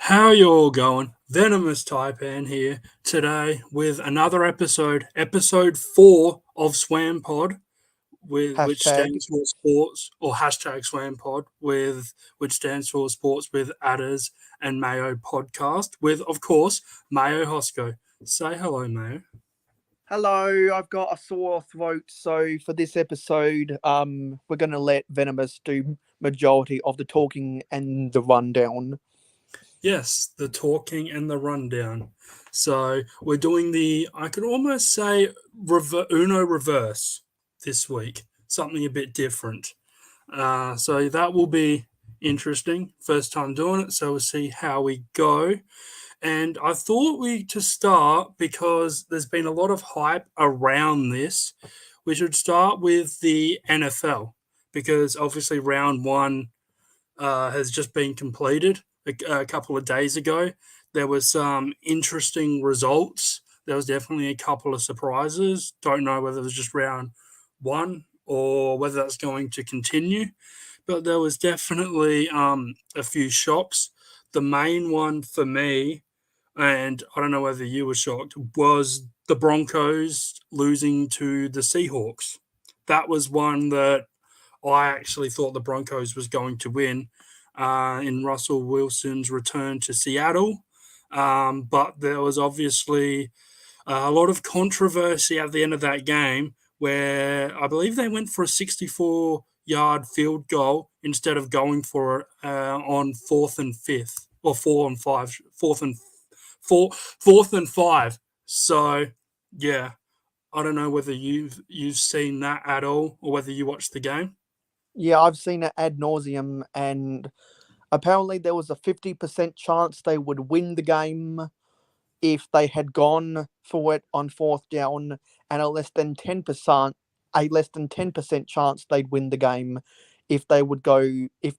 How you all going? Venomous Taipan here today with another episode 4 of Swam Pod, which Hashtag. stands for sports, or hashtag Swam Pod, which stands for Sports with Adders and Mayo podcast, with of course Mayo Hosco. Say hello, Mayo. Hello, I've got a sore throat, so for this episode, we're gonna let Venomous do majority of the talking and the rundown. Yes, the talking and the rundown. So we're doing I could almost say, Uno reverse this week. Something a bit different. So that will be interesting. First time doing it, so we'll see how we go. And I thought to start, because there's been a lot of hype around this, we should start with the NFL, because obviously round one has just been completed a couple of days ago. There was some interesting results. There was definitely a couple of surprises. Don't know whether it was just round one or whether that's going to continue, but there was definitely a few shocks. The main one for me, and I don't know whether you were shocked, was the Broncos losing to the Seahawks. That was one that I actually thought the Broncos was going to win in Russell Wilson's return to Seattle. But there was obviously a lot of controversy at the end of that game, where I believe they went for a 64-yard field goal instead of going for it on fourth and fifth, or 4 and 5, fourth and five. So yeah, I don't know whether you've seen that at all, or whether you watched the game. Yeah, I've seen it ad nauseum, and apparently there was a 50% chance they would win the game if they had gone for it on fourth down, and a less than 10% chance they'd win the game if they would go if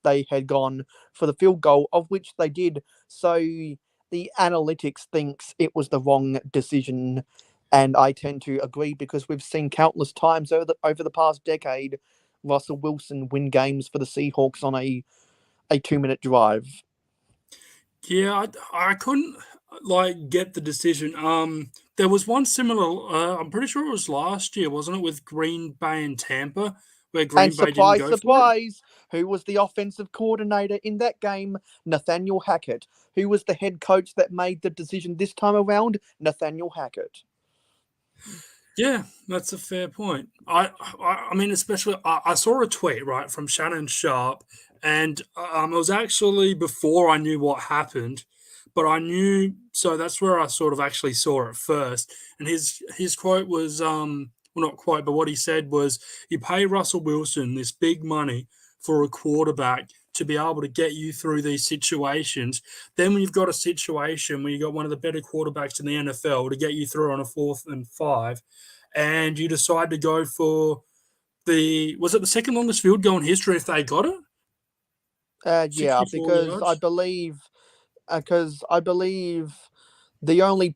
they had gone for the field goal, of which they did. So the analytics thinks it was the wrong decision, and I tend to agree because we've seen countless times over the past decade Russell Wilson win games for the Seahawks on a 2 minute drive. Yeah, I couldn't get the decision. There was one similar. I'm pretty sure it was last year, wasn't it, with Green Bay and Tampa, where And Green Bay didn't surprise, go for it. surprise, who was the offensive coordinator in that game? Nathaniel Hackett. Who was the head coach that made the decision this time around? Nathaniel Hackett. Yeah, that's a fair point. I mean, especially I saw a tweet right from Shannon Sharp, and it was actually before I knew what happened, but I knew, so that's where I sort of actually saw it first. And his quote was well, not quote, but what he said was, "You pay Russell Wilson this big money for a quarterback to be able to get you through these situations. Then when you've got a situation where you've got one of the better quarterbacks in the NFL to get you through on a fourth and five, and you decide to go for was it the second longest field goal in history if they got it? Yeah, 64 yards? because I believe the only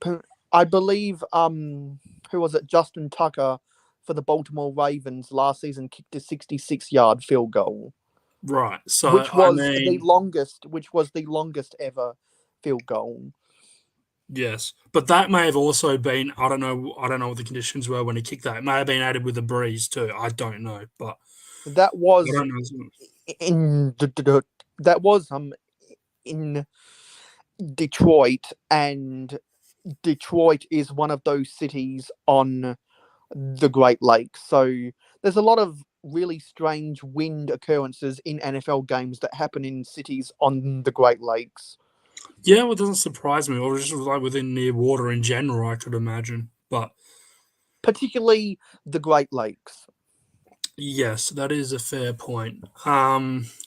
I believe who was it, Justin Tucker for the Baltimore Ravens last season kicked a 66-yard field goal, Right. So, which I was mean, the longest ever field goal. yes. But that may have also been, I don't know what the conditions were when he kicked that. It may have been added with a breeze too. I don't know. But That I was don't know. in that was in Detroit, and Detroit is one of those cities on the Great Lakes. So there's a lot of really strange wind occurrences in NFL games that happen in cities on the Great Lakes, Yeah, well, it doesn't surprise me. Or just within near water in general, I could imagine. But particularly the Great Lakes. yes, that is a fair point.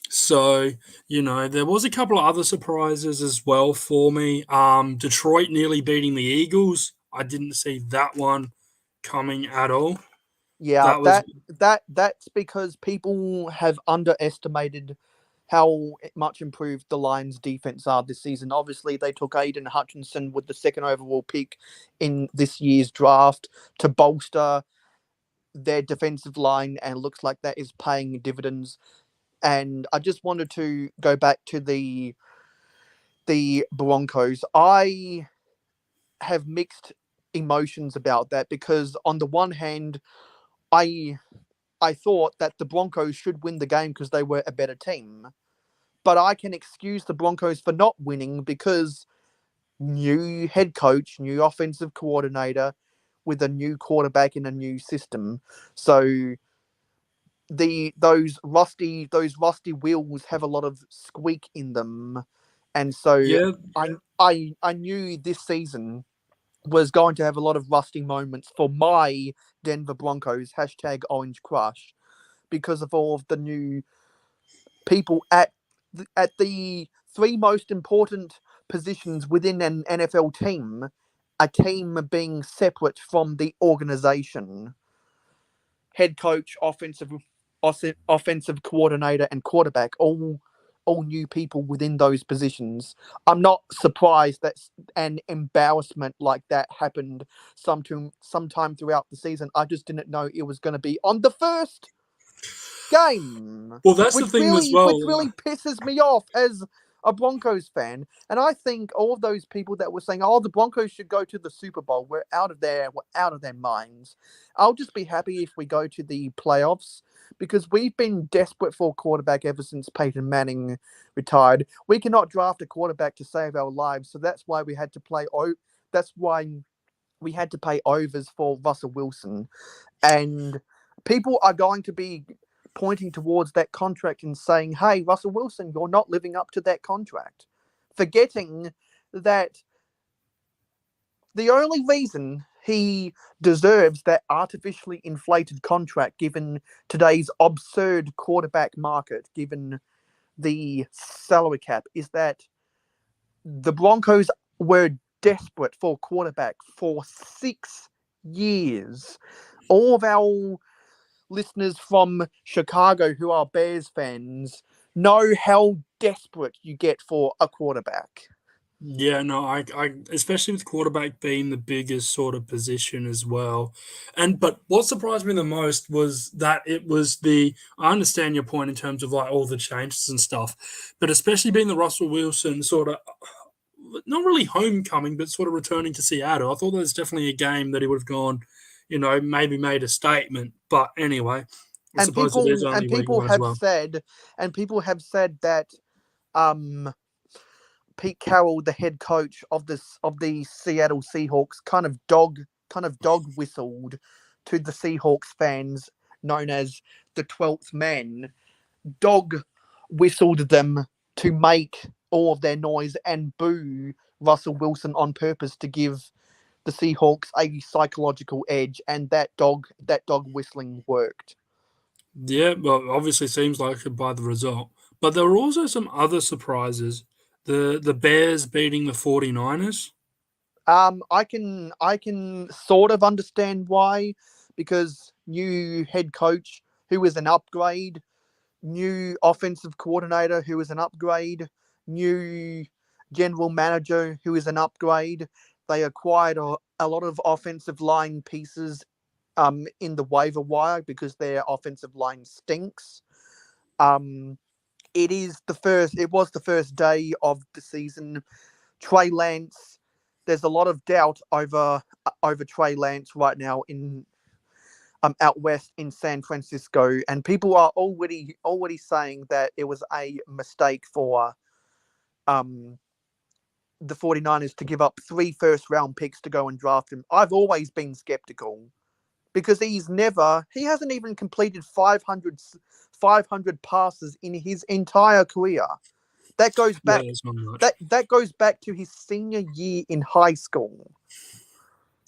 So there was a couple of other surprises as well for me. Detroit nearly beating the Eagles. I didn't see that one coming at all. Yeah, That was that's because people have underestimated how much improved the Lions' defense are this season. Obviously, they took Aiden Hutchinson with the second overall pick in this year's draft to bolster their defensive line, and looks like that is paying dividends. And I just wanted to go back to the Broncos. I have mixed emotions about that because on the one hand, I thought that the Broncos should win the game because they were a better team. But I can excuse the Broncos for not winning because new head coach, new offensive coordinator with a new quarterback in a new system. So those rusty wheels have a lot of squeak in them. And so Yeah, I knew this season was going to have a lot of rusty moments for my Denver Broncos, hashtag Orange Crush, because of all of the new people at the three most important positions within an NFL team, a team being separate from the organization. Head coach, offensive coordinator, and quarterback, all new people within those positions. I'm not surprised that an embarrassment like that happened sometime throughout the season. I just didn't know it was going to be on the first game, well, that's the thing as well. which really pisses me off as a Broncos fan. And I think all of those people that were saying, "Oh, the Broncos should go to the Super Bowl," we're out of their minds. I'll just be happy if we go to the playoffs because we've been desperate for a quarterback ever since Peyton Manning retired. We cannot draft a quarterback to save our lives, so that's why we had to play. That's why we had to pay overs for Russell Wilson, and people are going to be pointing towards that contract and saying, "Hey, Russell Wilson, you're not living up to that contract," forgetting that the only reason he deserves that artificially inflated contract, given today's absurd quarterback market, given the salary cap, is that the Broncos were desperate for a quarterback for 6 years. All of our listeners from Chicago who are Bears fans know how desperate you get for a quarterback. Yeah, no, I especially with quarterback being the biggest sort of position as well. But what surprised me the most was that it was I understand your point in terms of like all the changes and stuff, but especially being the Russell Wilson sort of not really homecoming, but sort of returning to Seattle. I thought there was definitely a game that he would have gone, maybe made a statement. But anyway, I And suppose it is people only week one as well. have said that um Pete Carroll, the head coach of the Seattle Seahawks, kind of dog whistled to the Seahawks fans, known as the 12th man, dog whistled them to make all of their noise and boo Russell Wilson on purpose to give the Seahawks a psychological edge, and that dog whistling worked. Yeah, well, obviously seems like it by the result. But there were also some other surprises. The Bears beating the 49ers. I can sort of understand why, because new head coach who is an upgrade, new offensive coordinator who is an upgrade, new general manager who is an upgrade. They acquired a lot of offensive line pieces in the waiver wire because their offensive line stinks. It was the first day of the season. Trey Lance, there's a lot of doubt over Trey Lance right now in out west in San Francisco, and people are already saying that it was a mistake for um the 49ers to give up 3 first round picks to go and draft him. I've always been skeptical because he hasn't even completed 500 passes in his entire career. That goes Yeah, back it's not much. that goes back to his senior year in high school.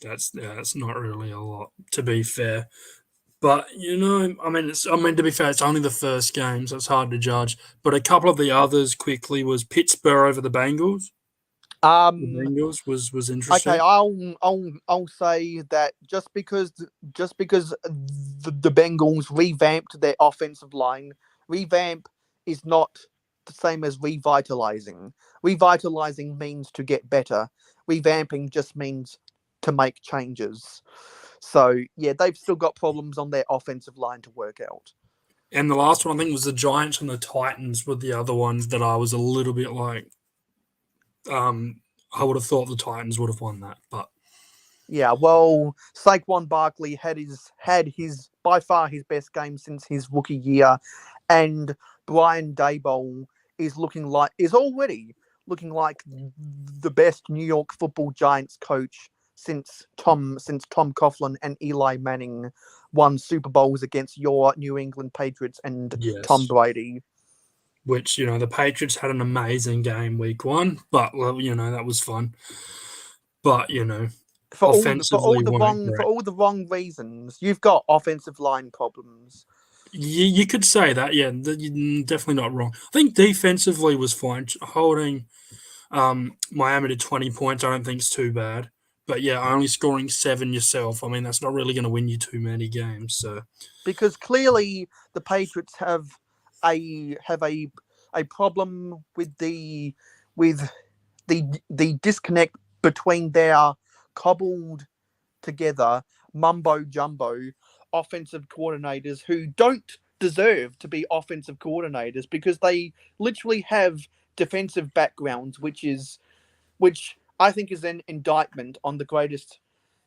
That's not really a lot, to be fair. But to be fair, it's only the first game, so it's hard to judge. But a couple of the others quickly was Pittsburgh over the Bengals. The Um, Bengals was okay, interesting. I'll say that just because the Bengals revamped their offensive line, revamp is not the same as revitalizing. Revitalizing means to get better. Revamping just means to make changes. So yeah, they've still got problems on their offensive line to work out. And the last one, I think, was the Giants and the Titans were the other ones that I was a little bit like, I would have thought the Titans would have won that, but Yeah, well, Saquon Barkley had his by far his best game since his rookie year, and Brian Daboll is already looking like the best New York Football Giants coach since Tom Coughlin and Eli Manning won Super Bowls against your New England Patriots and Tom yes. Brady. Which, the Patriots had an amazing game week 1, but, well, that was fun. But, offensively weren't For great. all the wrong reasons, you've got offensive line problems. You could say that, yeah, you're definitely not wrong. I think defensively was fine. Holding Miami to 20 points, I don't think is too bad. But yeah, only scoring 7 yourself, I mean, that's not really going to win you too many games. So Because clearly the Patriots have a problem with the disconnect between their cobbled together mumbo jumbo offensive coordinators who don't deserve to be offensive coordinators because they literally have defensive backgrounds, which I think is an indictment on the greatest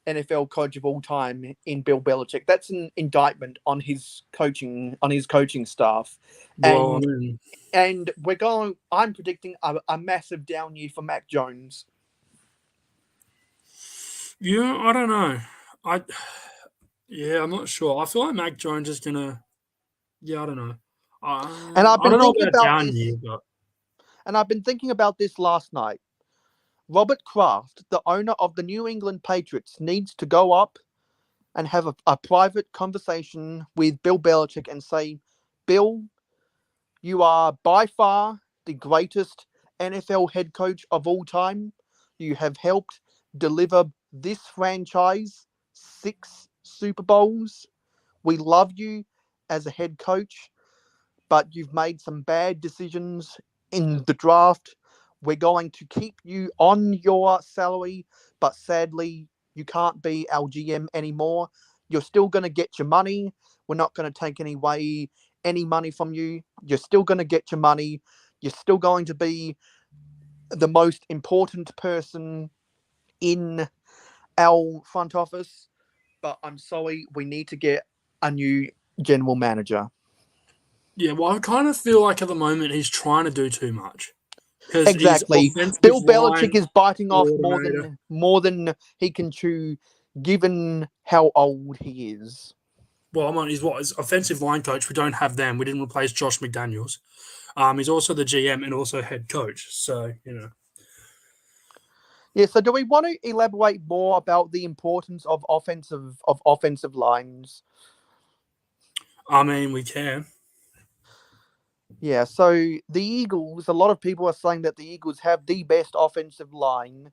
NFL coach of all time in Bill Belichick. That's an indictment on his coaching staff, well, I and mean, I'm predicting a massive down year for Mac Jones. yeah, I don't know. I Yeah, I'm not sure. I feel like Mac Jones is gonna. Yeah, I don't know. And I've I been don't know thinking about about down this, year, but and I've been thinking about this last night. Robert Kraft, the owner of the New England Patriots, needs to go up and have a private conversation with Bill Belichick and say, Bill, you are by far the greatest NFL head coach of all time. You have helped deliver this franchise 6 Super Bowls. We love you as a head coach, but you've made some bad decisions in the draft. We're going to keep you on your salary, but sadly, you can't be our GM anymore. You're still going to get your money. We're not going to take any money from you. You're still going to get your money. You're still going to be the most important person in our front office. But I'm sorry, we need to get a new general manager. yeah, well, I kind of feel like at the moment he's trying to do too much because he's Exactly. offensive Bill Belichick line is biting off more coordinator. than more than he can chew, given how old he is. Well, I'm on. He's what? His offensive line coach. We don't have them. We didn't replace Josh McDaniels. He's also the GM and also head coach. So Yeah. So, do we want to elaborate more about the importance of offensive lines? I mean, we can. Yeah. So the Eagles. A lot of people are saying that the Eagles have the best offensive line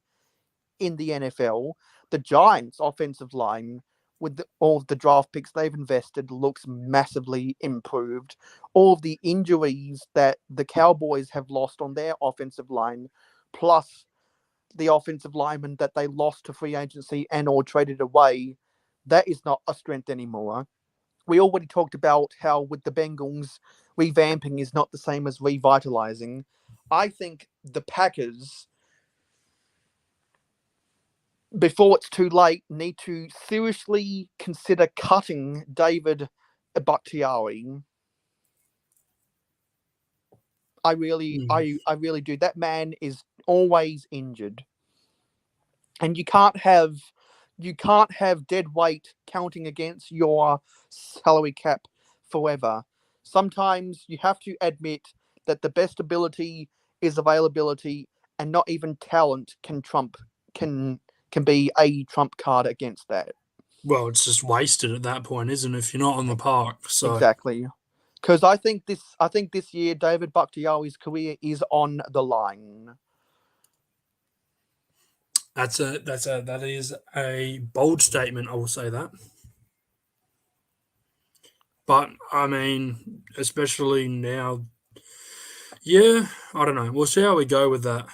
in the NFL. The Giants' offensive line, with all of the draft picks they've invested, looks massively improved. All of the injuries that the Cowboys have lost on their offensive line, plus the offensive lineman that they lost to free agency and or traded away, that is not a strength anymore. We already talked about how with the Bengals, revamping is not the same as revitalizing. I think the Packers, before it's too late, need to seriously consider cutting David Bakhtiari. Mm. I really do. That man is always injured, and you can't have dead weight counting against your salary cap forever. Sometimes you have to admit that the best ability is availability, and not even talent can can be a trump card against that. Well, it's just wasted at that point, isn't it? If you're not on the park, so Exactly. Because I think this year David Bakhtiari's career is on the line. that is a bold statement. I will say that. But I mean, especially now, yeah, I don't know. We'll see how we go with that.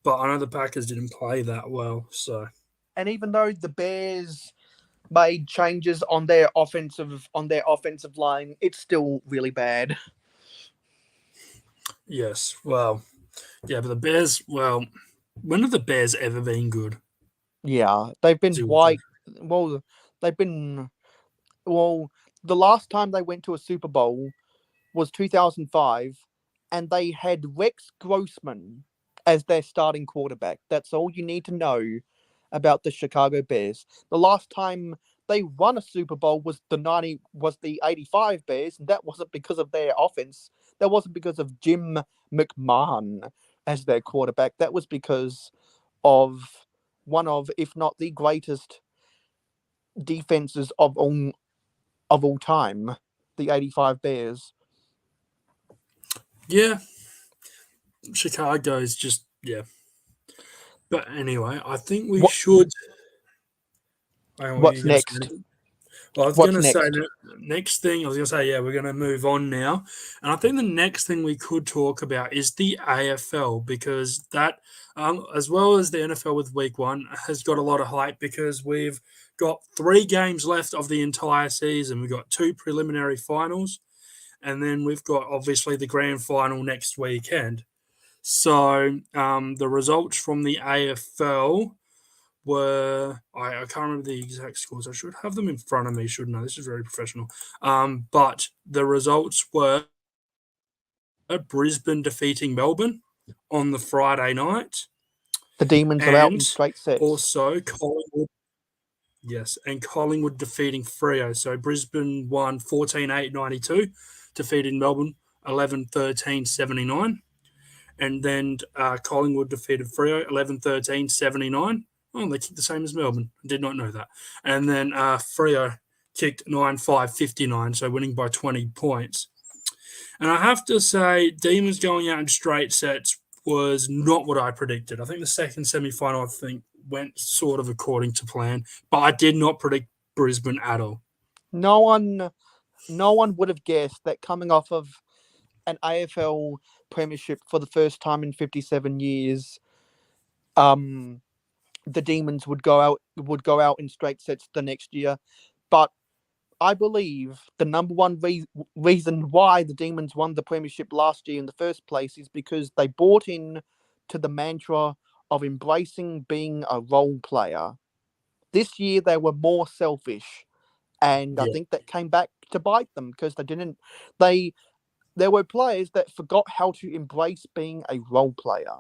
But I know the Packers didn't play that well, so And even though the Bears made changes on their offensive line, it's still really bad. yes. Well, yeah, but the Bears, well. When have the Bears ever been good? Yeah, they've been Seriously. well, they've been well. The last time they went to a Super Bowl was 2005, and they had Rex Grossman as their starting quarterback. That's all you need to know about the Chicago Bears. The last time they won a Super Bowl was the 85 Bears, and that wasn't because of their offense. That wasn't because of Jim McMahon as their quarterback. That was because of one of, if not the greatest defenses of all time, the 85 Bears. Yeah, Chicago is just yeah. But anyway, I think we What should. Hang on, what are you what's going to next? say? Well, I was going What's to say next? next thing. I was going to say yeah, we're going to move on now, and I think the next thing we could talk about is the AFL because that, as well as the NFL with Week One, has got a lot of hype because we've got 3 games left of the entire season. We've got 2 preliminary finals, and then we've got obviously the grand final next weekend. So the results from the AFL were I can't remember the exact scores. I should have them in front of me, shouldn't I? This is very professional. But the results were Brisbane defeating Melbourne on the Friday night, The Demons are out in and straight sets. also Collingwood. Yes, and Collingwood defeating Freo. So Brisbane won 14-8-92, defeating Melbourne 11-13-79. And then Collingwood defeated Freo 11-13-79. Oh, they kicked the same as Melbourne. I did not know that. And then Freo kicked 9-5-59, so winning by 20 points. And I have to say, Demons going out in straight sets was not what I predicted. I think the second semi-final, went sort of according to plan, but I did not predict Brisbane at all. No one, no one would have guessed that coming off of an AFL premiership for the first time in 57 years, the Demons would go out in straight sets the next year. But I believe the number one reason why the Demons won the premiership last year in the first place is because they bought in to the mantra of embracing being a role player. This year they were more selfish, and I Yeah. think that came back to bite them because they didn't. They There were players that forgot how to embrace being a role player.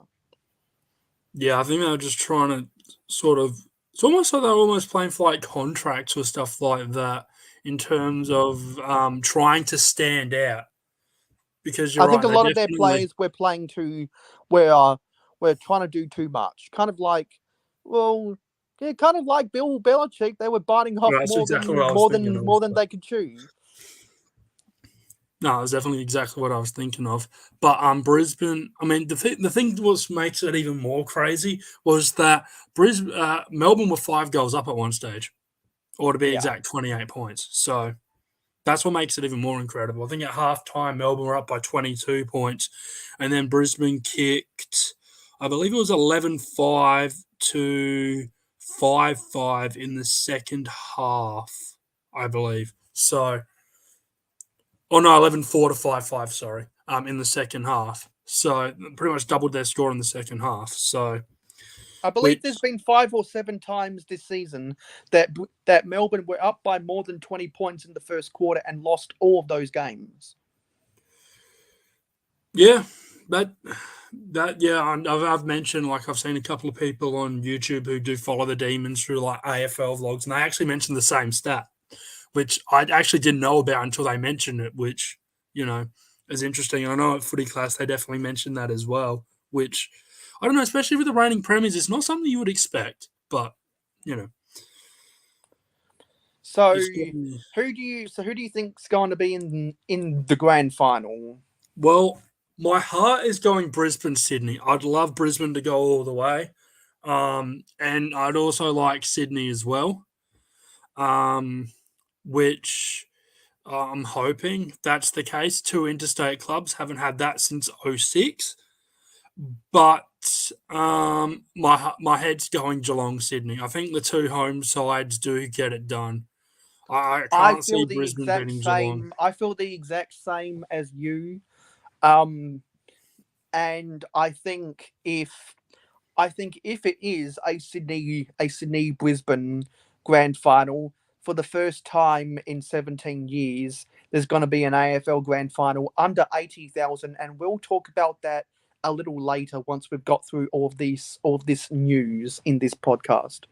Yeah, I think they were just trying to sort of. It's almost like they're almost playing for like contracts or stuff like that in terms of trying to stand out. Because you're I think right, a they lot of their definitely. players were playing to where we're trying to do too much. Kind of like, well, yeah, kind of like Bill Belichick. They were biting off Well, that's more exactly what than I was more thinking than of. more than But they could chew. no, it's definitely exactly what I was thinking of. But Brisbane. I mean, the thing that makes it even more crazy was that Melbourne were 5 goals up at one stage, or to be Yeah, exact, 28 points. So that's what makes it even more incredible. I think at halftime, Melbourne were up by 22 points, and then Brisbane kicked, I believe it was 11-5 to 5-5 in the second half, I believe. So, oh no, 11-4 to 5-5, sorry, in the second half. So, pretty much doubled their score in the second half. So, I believe which, there's been 5 or 7 times this season that Melbourne were up by more than 20 points in the first quarter and lost all of those games. yeah, that yeah, I've mentioned like I've seen a couple of people on YouTube who do follow the Demons through like AFL vlogs, and they actually mentioned the same stat, which I actually didn't know about until they mentioned it, which you know is interesting. I know at Footy Class they definitely mentioned that as well, which I don't know, especially with the reigning premiers, it's not something you would expect, but you know, So it's definitely who do you think's going to be in the grand final? well. My heart is going Brisbane, Sydney. I'd love Brisbane to go all the way. And I'd also like Sydney as well, which I'm hoping that's the case. Two interstate clubs haven't had that since '06, but my head's going Geelong, Sydney. I think the two home sides do get it done. I I can't see feel the Brisbane exact beating Geelong. same. I feel the exact same as you. Um, and I think if I think if it is a Sydney Brisbane grand final for the first time in 17 years, there's going to be an AFL grand final under 80,000, and we'll talk about that a little later once we've got through all of this news in this podcast.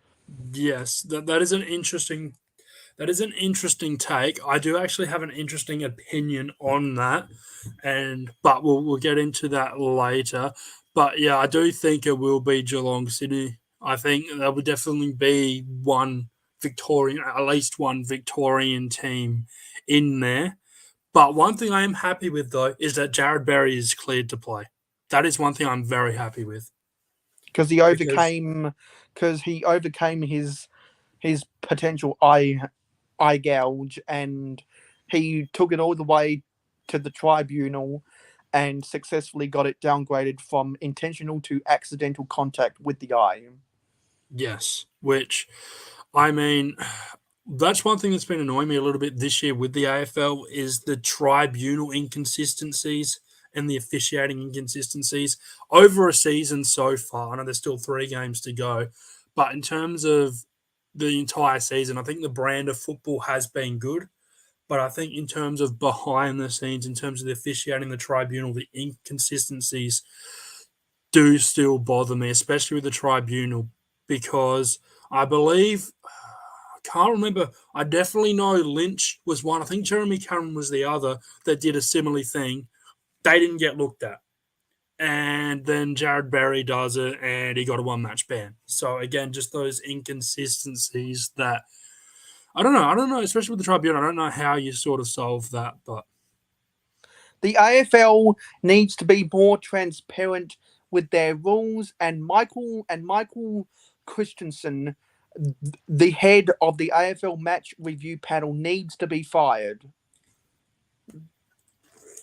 Yes, that is an interesting take. I do actually have an interesting opinion on that, but we'll get into that later. But yeah, I do think it will be Geelong City. I think there will definitely be at least one Victorian team in there. But one thing I am happy with though is that Jared Berry is cleared to play. That is one thing I'm very happy with because he because overcame his potential eye gouge, and he took it all the way to the tribunal and successfully got it downgraded from intentional to accidental contact with the eye. yes, which I mean, that's one thing that's been annoying me a little bit this year with the AFL is the tribunal inconsistencies and the officiating inconsistencies over a season so far. I know there's still 3 games to go, but in terms of the entire season, I think the brand of football has been good. But I think in terms of behind the scenes, in terms of the officiating, the tribunal, the inconsistencies do still bother me, especially with the tribunal, because I believe can't remember. I definitely know Lynch was one. I think Jeremy Cameron was the other that did a similar thing. They didn't get looked at. And then Jared Berry does it and he got a 1-match ban. So again, just those inconsistencies that I don't know, especially with the tribunal. I don't know how you sort of solve that, but The AFL needs to be more transparent with their rules, and Michael Christensen, the head of the AFL match review panel, needs to be fired.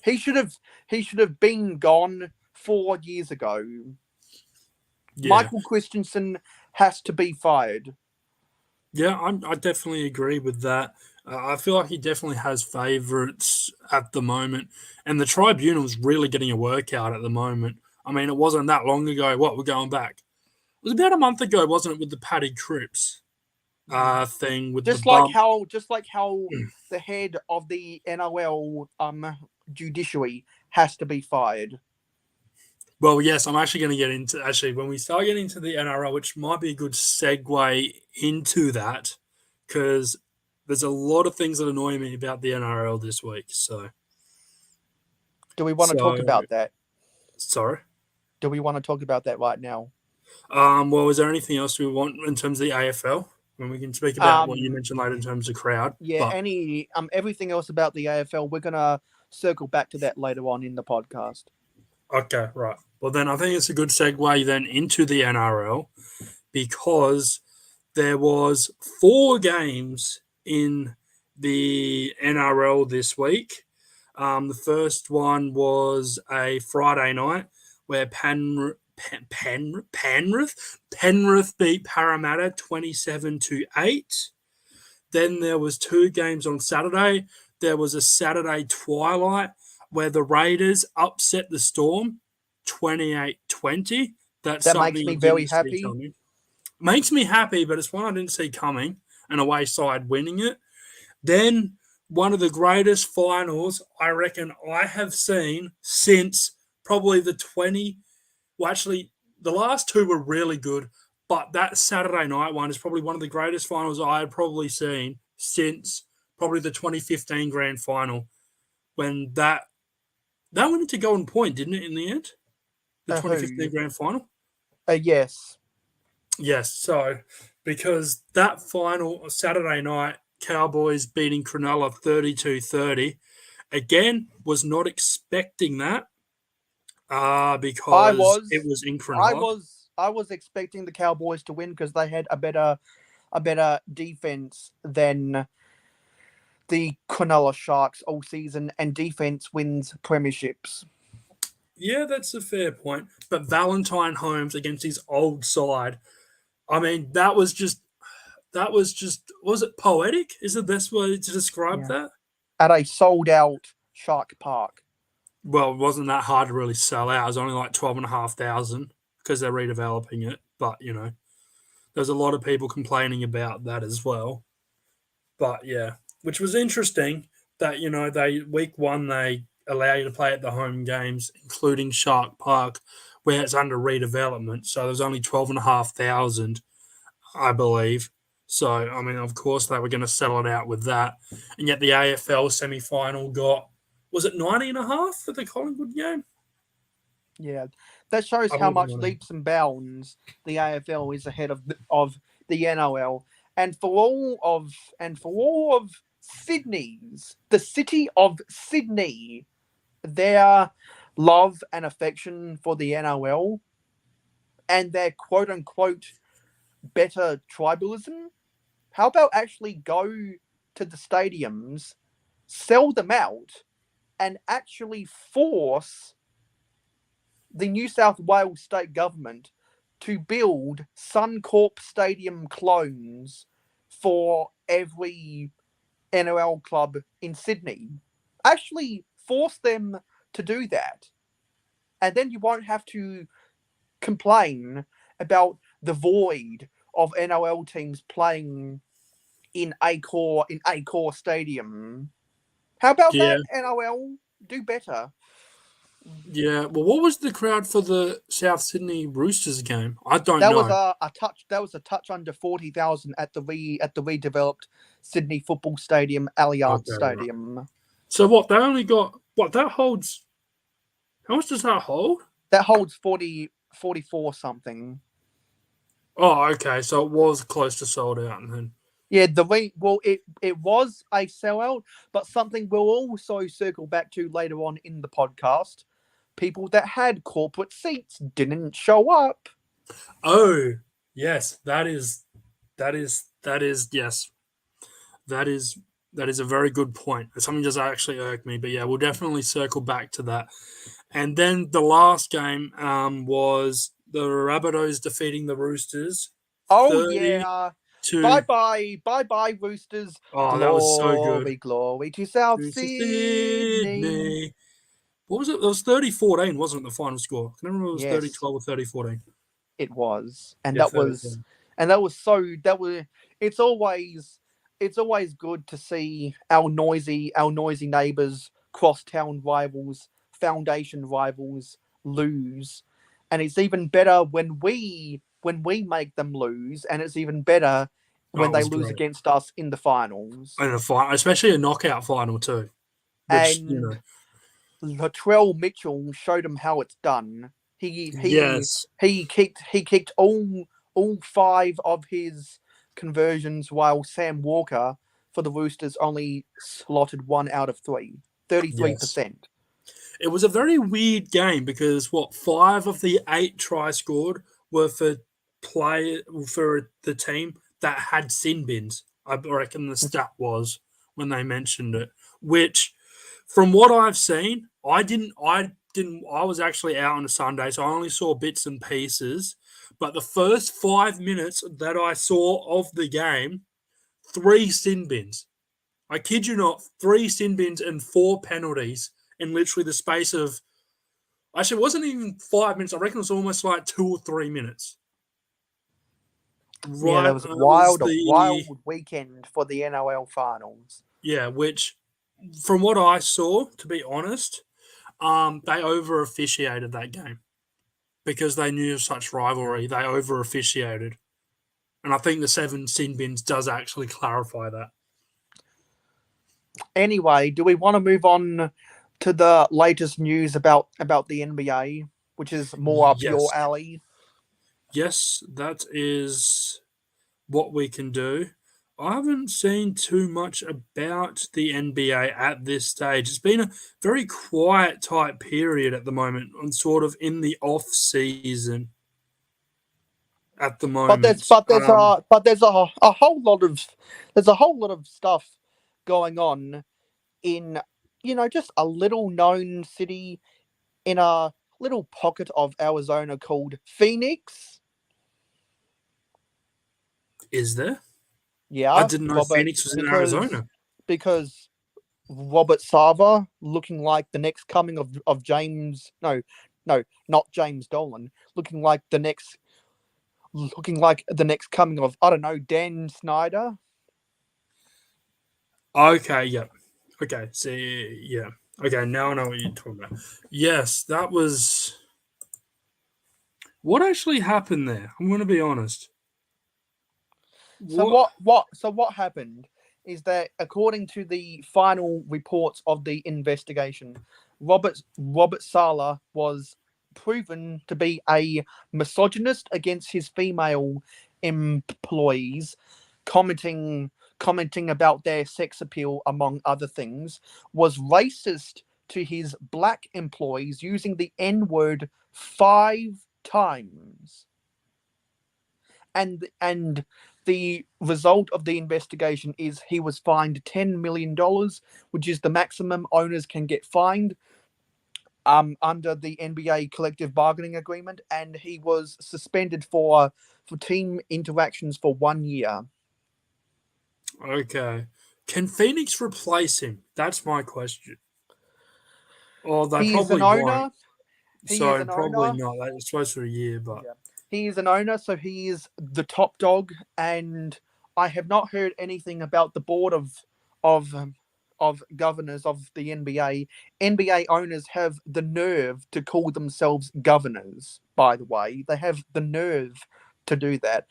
He should have been gone 4 years ago. yeah. Michael Christensen has to be fired. Yeah, I definitely agree with that. I feel like he definitely has favourites at the moment, and the tribunal's really getting a workout at the moment. I mean, it wasn't that long ago. We're going back. It was about a month ago, wasn't it, with the Paddy Cripps thing with the Just like bump? how the head of the NRL judiciary has to be fired. Well, yes, I'm actually going to get into when we start getting into the NRL, which might be a good segue into that, because there's a lot of things that annoy me about the NRL this week. So, Do we want to talk about that? Sorry. Do we want to talk about that right now? Well, is there anything else we want in terms of the AFL? When we can speak about what you mentioned later in terms of crowd. Yeah, everything else about the AFL, we're gonna circle back to that later on in the podcast. Okay, right. Well, then I think it's a good segue then into the NRL, because there was 4 games in the NRL this week. The first one was a Friday night where Penrith beat Parramatta 27-8. Then there was 2 games on Saturday. There was a Saturday twilight where the Raiders upset the Storm 28-20. That's That something makes me I very didn't see happy. coming. Makes me happy, but it's one I didn't see coming, and away side winning it. Then one of the greatest finals I reckon I have seen since probably the last 2 were really good, but that Saturday night one is probably one of the greatest finals I had probably seen since probably the 2015 grand final, when that went into Golden Point, didn't it, in the end? The 2015 grand final? Yes. Yes, so because that final Saturday night, Cowboys beating Cronulla 32-30, again, was not expecting that because it was in Cronulla. I was expecting the Cowboys to win because they had a better defense than the Cronulla Sharks all season, and defense wins premierships. Yeah, that's a fair point. But Valentine Holmes against his old side, I mean, that was just, was it poetic? Is the best way to describe that? At a sold out Shark Park. Well, it wasn't that hard to really sell out. It was only like 12,500. because they're redeveloping it. But, there's a lot of people complaining about that as well. But, yeah, which was interesting that, they week 1, they allow you to play at the home games, including Shark Park, where it's under redevelopment. So there's only 12,500, I believe. So, I mean, of course, they were going to settle it out with that. And yet the AFL semi-final got, was it 90.5 for the Collingwood game? Yeah, that shows how much leaps and bounds the AFL is ahead of the NRL. And for all of Sydney's, the city of Sydney, their love and affection for the NRL and their quote unquote better tribalism, how about actually go to the stadiums, sell them out, and actually force the New South Wales state government to build Suncorp Stadium clones for every NRL club in Sydney. Actually force them to do that. And then you won't have to complain about the void of NRL teams playing in Accor Stadium. How about that, NRL? Do better. Yeah. Well, what was the crowd for the South Sydney Roosters game? I don't That know. was a touch. That was a touch under 40,000 at the redeveloped Sydney Football Stadium, Allianz Stadium. Right. So what? They only got what? That holds. How much does that hold? That holds 44 something. Oh, okay. So it was close to sold out, and then. Yeah, it was a sellout, but something we'll also circle back to later on in the podcast. People that had corporate seats didn't show up. Oh, yes, that is yes. That is a very good point. It's something just actually irked me, but yeah, we'll definitely circle back to that. And then the last game was the Rabbitohs defeating the Roosters. Oh yeah. Bye Roosters. Oh, that was so good. Glory to South Sydney. What was it? It was 30-14, wasn't it, the final score? I can't remember if it was 30-12 or 30-14. It was. And that was it's always good to see our noisy neighbours, crosstown rivals, foundation rivals lose. And it's even better when we make them lose, and it's even better when they lose against us in the finals. In a final, especially a knockout final too. Which, Latrell Mitchell showed him how it's done. He kicked all 5 of his conversions, while Sam Walker for the Roosters only slotted 1 out of 3. 33%. Yes. It was a very weird game because 5 of the 8 tries scored were for the team that had sin bins. I reckon the stat was when they mentioned it, which from what I've seen, I was actually out on a Sunday, so I only saw bits and pieces. But the first 5 minutes that I saw of the game, 3 sin bins. I kid you not, 3 sin bins and 4 penalties in literally the space of... Actually, it wasn't even 5 minutes. I reckon it was almost like 2 or 3 minutes. Right, that was a wild weekend for the NRL finals. Yeah, which, from what I saw, to be honest, they over-officiated that game. Because they knew such rivalry, they over-officiated. And I think the 7 sin bins does actually clarify that. Anyway, do we want to move on to the latest news about the NBA, which is more up your alley? Yes, that is what we can do. I haven't seen too much about the NBA at this stage. It's been a very quiet type period at the moment, and sort of in the off season at the moment. But there's a whole lot of stuff going on in just a little known city in a little pocket of Arizona called Phoenix. Is there? Yeah, I didn't know Phoenix was in Arizona. Because Robert Sarver, looking like the next coming of James, no, no, not James Dolan, looking like the next coming of, I don't know, Dan Snyder. Okay, yeah. Okay, see, yeah. Okay, now I know what you're talking about. Yes, that was. What actually happened there? I'm going to be honest. So What? what happened is that, according to the final reports of the investigation, Robert Sala was proven to be a misogynist against his female employees, commenting about their sex appeal, among other things, was racist to his black employees, using the N-word 5 times. And the result of the investigation is he was fined $10 million, which is the maximum owners can get fined under the NBA collective bargaining agreement, and he was suspended for team interactions for 1 year. Okay. Can Phoenix replace him? That's my question. Or they He is an probably won't. owner. He is So an probably owner. not. It's supposed to be a year, but Yeah. He is an owner, so he is the top dog, and I have not heard anything about the board of of governors of the NBA. NBA owners have the nerve to call themselves governors, by the way. They have the nerve to do that.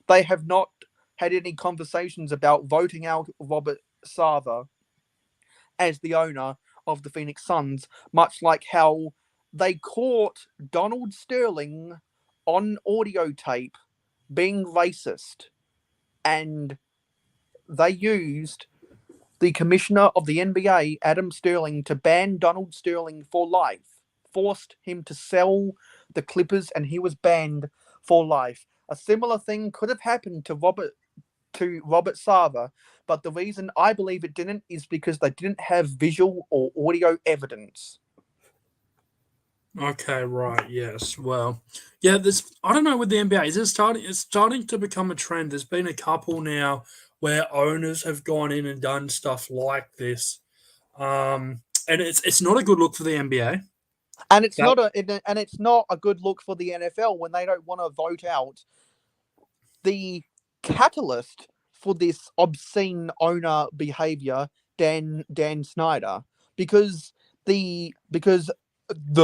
They have not had any conversations about voting out Robert Sarver as the owner of the Phoenix Suns, much like how they caught Donald Sterling on audio tape being racist, and they used the commissioner of the NBA, Adam Sterling, to ban Donald Sterling for life, forced him to sell the Clippers, and he was banned for life. A similar thing could have happened to Robert Sarver, but the reason I believe it didn't is because they didn't have visual or audio evidence. okay, right, yes. Well, yeah, this I don't know with the NBA. Is it starting it's starting to become a trend. There's been a couple now where owners have gone in and done stuff like this. And it's not a good look for the NBA. And it's That not a good look for the NFL when they don't want to vote out the catalyst for this obscene owner behavior, Dan Snyder, because the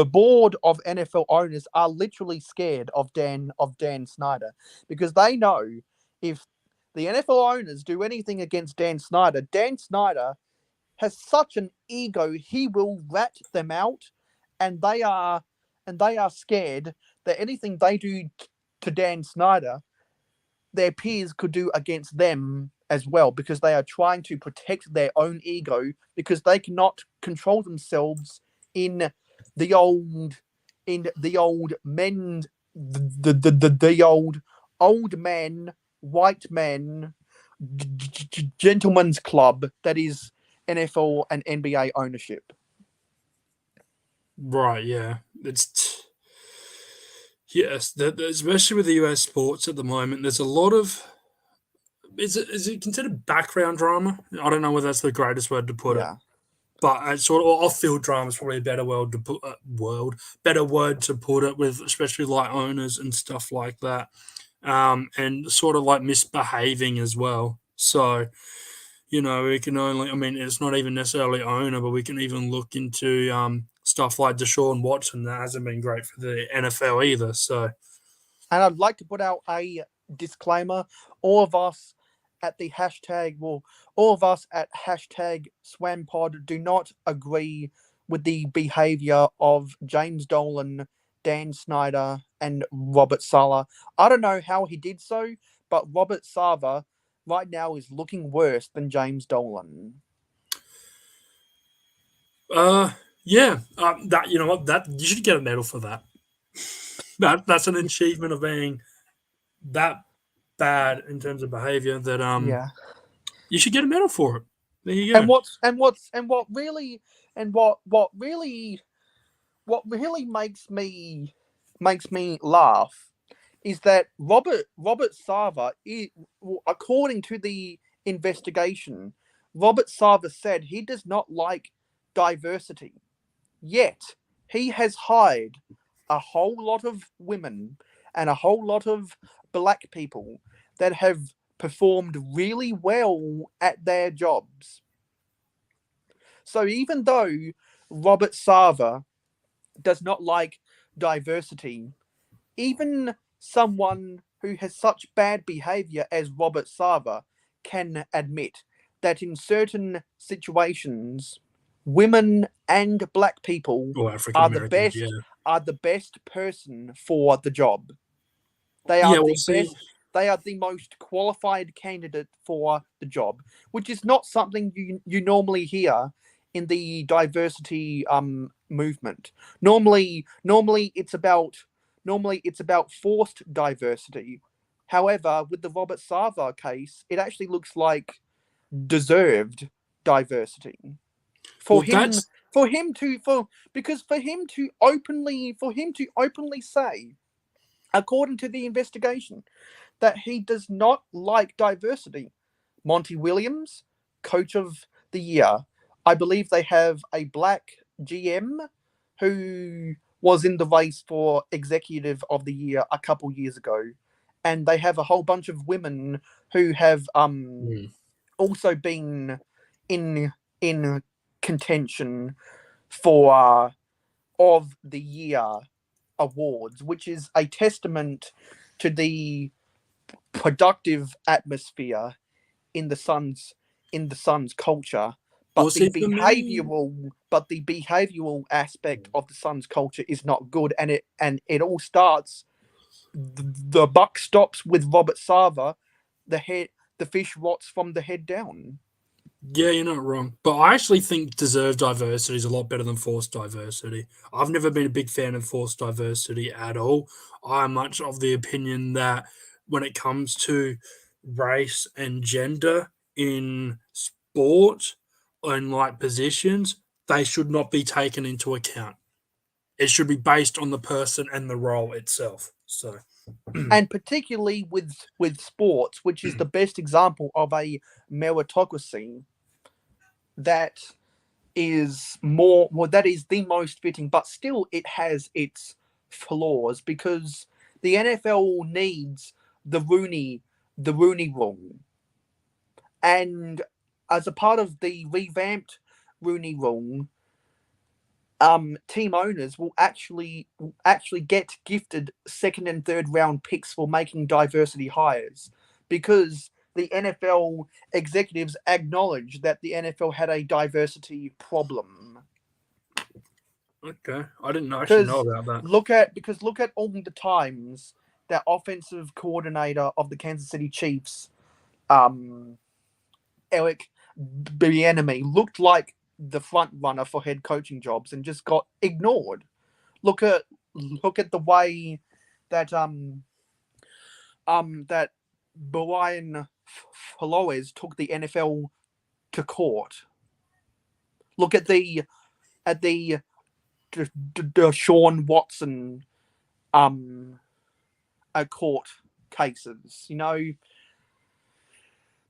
board of NFL owners are literally scared of Dan Snyder, because they know if the NFL owners do anything against Dan Snyder has such an ego, he will rat them out, and they are scared that anything they do to Dan Snyder, their peers could do against them as well, because they are trying to protect their own ego, because they cannot control themselves in the old men the old man white man gentleman's club that is NFL and NBA ownership. right, yeah. Yes, especially with the US sports at the moment, there's a lot of is it considered background drama? I don't know whether that's the greatest word to put it, Yeah. but it's sort of off-field drama is probably a better word to put better word to put it with, especially like owners and stuff like that, and sort of like misbehaving as well. So we can only, I mean, it's not even necessarily owner, but we can even look into stuff like Deshaun Watson. That hasn't been great for the NFL either. So, And I'd like to put out a disclaimer. All of us at the hashtag, well, all of us at hashtag SwamPod do not agree with the behavior of James Dolan, Dan Snyder, and Robert Sala. I don't know how he did so, but Robert Sava right now is looking worse than James Dolan. yeah, that you know what that you should get a medal for that. That's an achievement of being that bad in terms of behavior that Yeah. you should get a medal for it. There you And go. what really makes me laugh is that Robert Sava, according to the investigation, Robert Sava said he does not like diversity. Yet he has hired a whole lot of women and a whole lot of black people that have performed really well at their jobs. So even though Robert Sarver does not like diversity, even someone who has such bad behavior as Robert Sarver can admit that in certain situations, women and black people Or African are the Americans, yeah. best person for the job. They are Yeah, we'll the see. best. They are the most qualified candidate for the job, which is not something you normally hear in the diversity movement. Normally it's about forced diversity. However, with the Robert Sarver case, it actually looks like deserved diversity Well, for him that's for him to for because for him to openly say, according to the investigation, that he does not like diversity. Monty Williams, coach of the year. I believe they have a black GM who was in the race for executive of the year a couple years ago. And they have a whole bunch of women who have also been in in contention for of the year awards, which is a testament to the productive atmosphere in the Suns culture, well. but See, for me, the behavioral aspect of the Suns culture is not good, and it all starts. The buck stops with Robert Sarver. The fish rots from the head down. yeah, you're not wrong. But I actually think deserved diversity is a lot better than forced diversity. I've never been a big fan of forced diversity at all. I'm much of the opinion that when it comes to race and gender in sport and like positions, they should not be taken into account. It should be based on the person and the role itself. So, And particularly with sports, which is the best example of a meritocracy, that that is the most fitting, but still it has its flaws because the NFL needs the Rooney rule. And as a part of the revamped Rooney rule, team owners will actually get gifted second and third round picks for making diversity hires because the NFL executives acknowledged that the NFL had a diversity problem. okay, I didn't actually know Because about that. look at all the times that offensive coordinator of the Kansas City Chiefs, um, Eric Bieniemy, looked like the front runner for head coaching jobs and just got ignored. Look at the way that that Brian Flores took the NFL to court. Look at the Sean Watson court cases.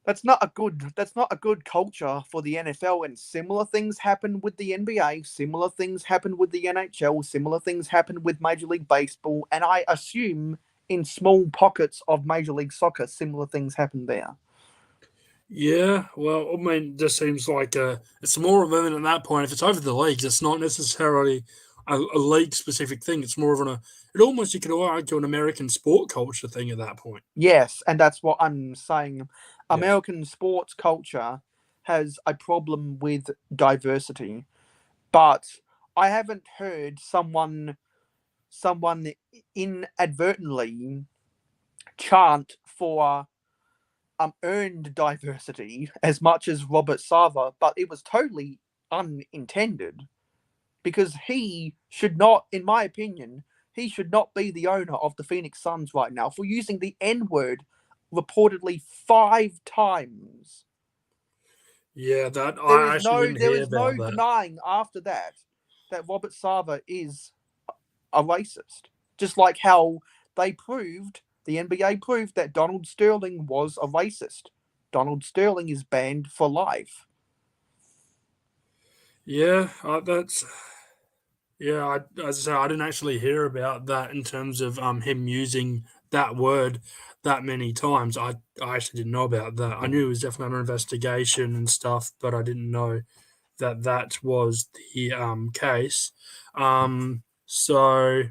That's not a good culture for the NFL, and similar things happen with the NBA, similar things happen with the NHL, similar things happen with Major League Baseball, and I assume in small pockets of Major League Soccer similar things happen there. Yeah, well, I mean, it just seems like it's more of an at that point. If it's over the leagues, it's not necessarily a league specific thing. It's more of it almost you could argue an American sport culture thing at that point. Yes, and that's what I'm saying. Yes. American sports culture has a problem with diversity, but I haven't heard someone inadvertently chant for earned diversity as much as Robert Sava, but it was totally unintended because he should not, in my opinion, he should not be the owner of the Phoenix Suns right now for using the N word reportedly 5 times. Yeah, that I actually didn't There hear is no about that. denying after that that Robert Sava is a racist. Just like how the NBA proved that Donald Sterling was a racist. Donald Sterling is banned for life. Yeah, that's Yeah, as I say, I didn't actually hear about that in terms of him using that word that many times. I actually didn't know about that. I knew it was definitely under investigation and stuff, but I didn't know that that was the case. So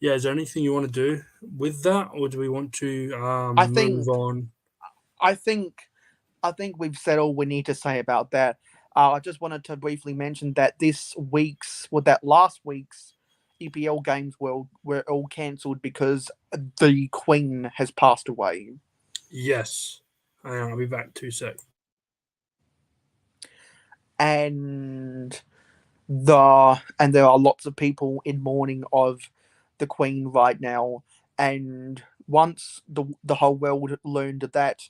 yeah, is there anything you want to do with that, or do we want to I move think on? I think I think we've said all we need to say about that. I just wanted to briefly mention that that last week's EPL games were all cancelled because the Queen has passed away. Yes. Hang on, I'll be back 2 sec. And there are lots of people in mourning of the Queen right now. And once the whole world learned that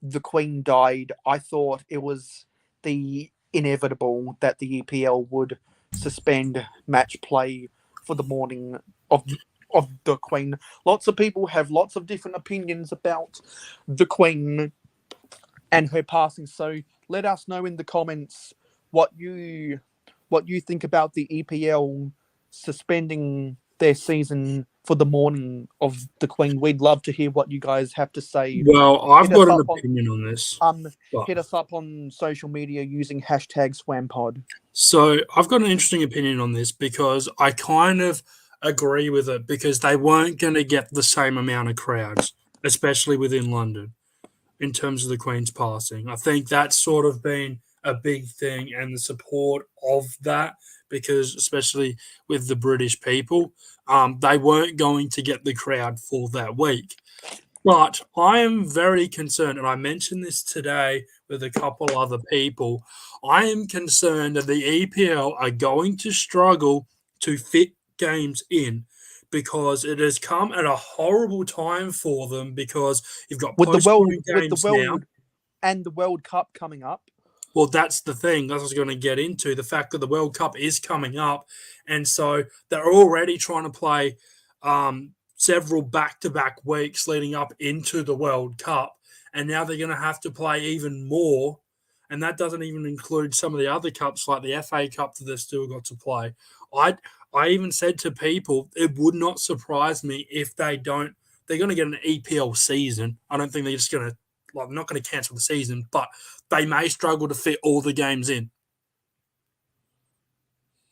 the Queen died, I thought it was the inevitable that the EPL would suspend match play for the mourning of the Queen. Lots of people have lots of different opinions about the Queen and her passing. So let us know in the comments what you think about the EPL suspending their season for the mourning of the Queen. We'd love to hear what you guys have to say. Well, I've Hit us got an up on opinion on this, um but hit us up on social media using hashtag SwamPod. so I've got an interesting opinion on this because I kind of agree with it because they weren't going to get the same amount of crowds, especially within London, in terms of the Queen's passing. I think that's sort of been a big thing and the support of that because, especially with the British people, they weren't going to get the crowd for that week. But I am very concerned, and I mentioned this today with a couple other people. I am concerned that the EPL are going to struggle to fit games in because it has come at a horrible time for them because you've got postponed With the games now. world and the World Cup coming up. Well, that's the thing. That's what I was going to get into. The fact that the World Cup is coming up. And so they're already trying to play several back to back weeks leading up into the World Cup. And now they're going to have to play even more. And that doesn't even include some of the other cups like the FA Cup that they've still got to play. I I even said to people, it would not surprise me if they don't. They're going to get an EPL season. I don't think they're just going to, like, not going to cancel the season, but they may struggle to fit all the games in.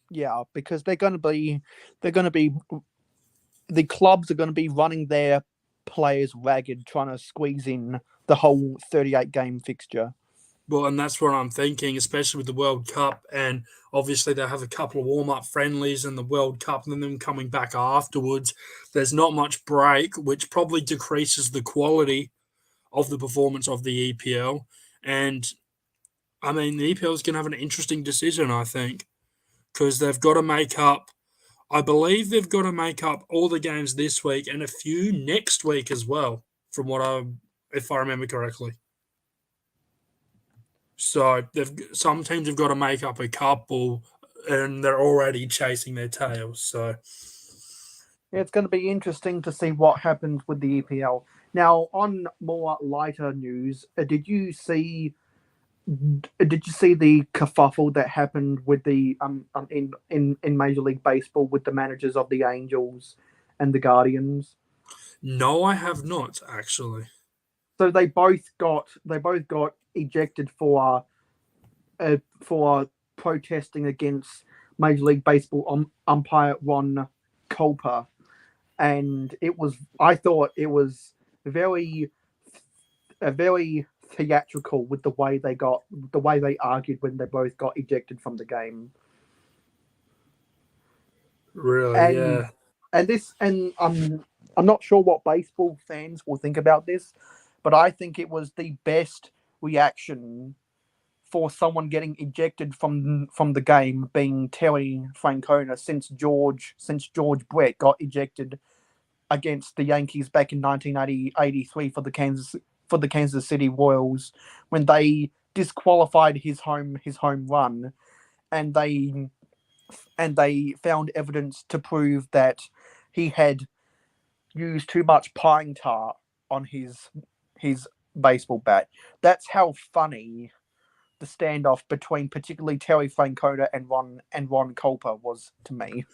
Yeah, because they're going to be the clubs are going to be running their players ragged, trying to squeeze in the whole 38 game fixture. Well, and that's what I'm thinking, especially with the World Cup. And obviously, they have a couple of warm up friendlies in the World Cup and then them coming back afterwards. There's not much break, which probably decreases the quality of the performance of the EPL. And I mean, the EPL is going to have an interesting decision, I think, because they've got to make up. I believe they've got to make up all the games this week and a few next week as well, from if I remember correctly. So some teams have got to make up a couple, and they're already chasing their tails. So It's going to be interesting to see what happens with the EPL. Now, on more lighter news, did you see the kerfuffle that happened with the in Major League Baseball with the managers of the Angels and the Guardians? no, I have not actually. So they both got ejected for protesting against Major League Baseball umpire Ron Culper, and I thought it was very theatrical with the way they argued when they both got ejected from the game. Really, and yeah. and I'm not sure what baseball fans will think about this, but I think it was the best reaction for someone getting ejected from the game being Terry Francona since George Brett got ejected against the Yankees back in 1983 for the Kansas City Royals when they disqualified his home run, and they found evidence to prove that he had used too much pine tar on his baseball bat. That's how funny standoff between particularly Terry Francona and Ron Culper was to me.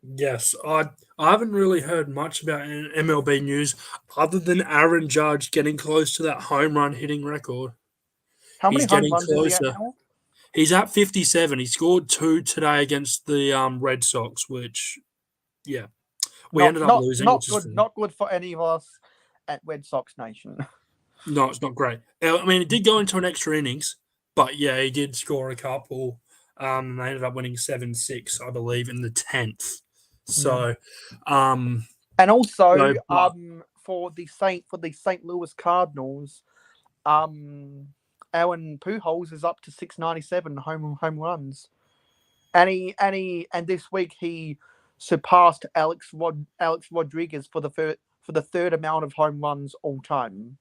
Yes, I haven't really heard much about MLB news other than Aaron Judge getting close to that home run hitting record. How many He's home getting runs is he at closer. now? He's at 57. He scored 2 today against the Red Sox, which, yeah, we ended up losing, which is fine. Not good for any of us at Red Sox Nation. No, it's not great. I mean, it did go into an extra innings, but yeah, he did score a couple. And they ended up winning 7-6, I believe, in the 10th. So, And also, no, but for the St. Louis Cardinals, Aaron Pujols is up to 697 home runs, and this week he surpassed Alex Rodriguez for the third amount of home runs all time.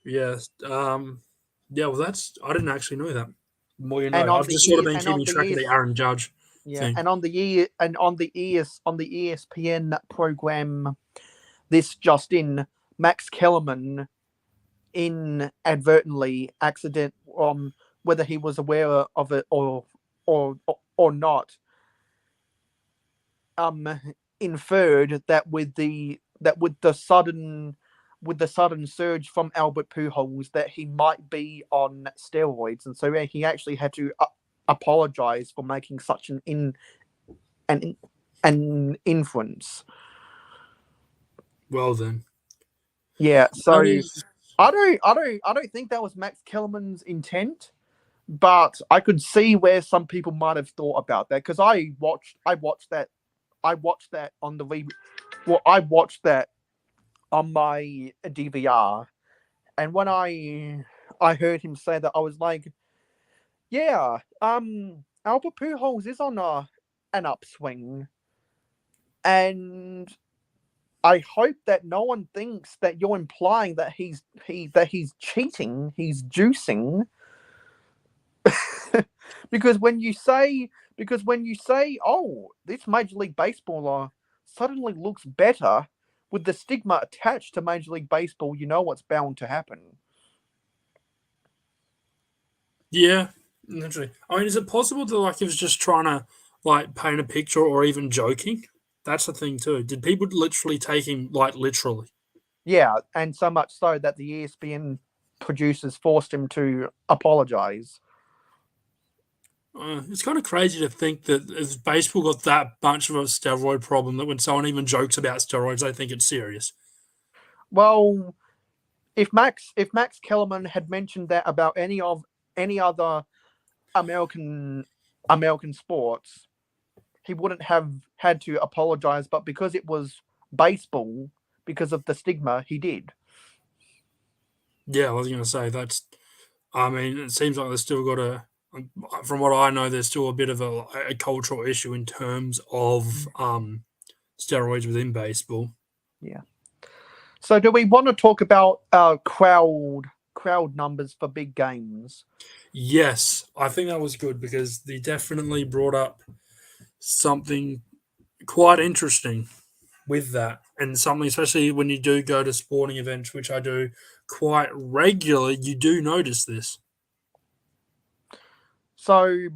yeah, yeah. Well, I didn't actually know that. More you And know. on I've the just sort of E been and on keeping the track of ES, the Aaron Judge yeah, thing. and on the ESPN program, this just in, Max Kellerman inadvertently whether he was aware of it or not, inferred that with the sudden surge from Albert Pujols that he might be on steroids, and so he actually had to apologize for making such an inference. Well then, Yeah, so that is I don't think that was Max Kellerman's intent, but I could see where some people might have thought about that, because I watched that on I watched that on my DVR, and when I heard him say that, I was like, yeah, Albert Pujols is on an upswing, and I hope that no one thinks that you're implying that he's cheating, he's juicing. because when you say, oh, this Major League Baseball suddenly looks better with the stigma attached to Major League Baseball, you know what's bound to happen. yeah. Literally. I mean, is it possible that he was just trying to paint a picture or even joking? That's the thing too. Did people literally take him literally? Yeah, and so much so that the ESPN producers forced him to apologize. It's kind of crazy to think that if baseball got that much of a steroid problem that when someone even jokes about steroids, they think it's serious. Well, if Max Kellerman had mentioned that about any other American sports, he wouldn't have had to apologize, but because it was baseball, because of the stigma, he did. Yeah, I was going to say I mean, it seems like there's still got from what I know, there's still a bit of a cultural issue in terms of steroids within baseball. Yeah. So, do we want to talk about crowd numbers for big games? Yes, I think that was good because they definitely brought up something quite interesting with that, and something especially when you do go to sporting events, which I do quite regularly. You do notice this. So,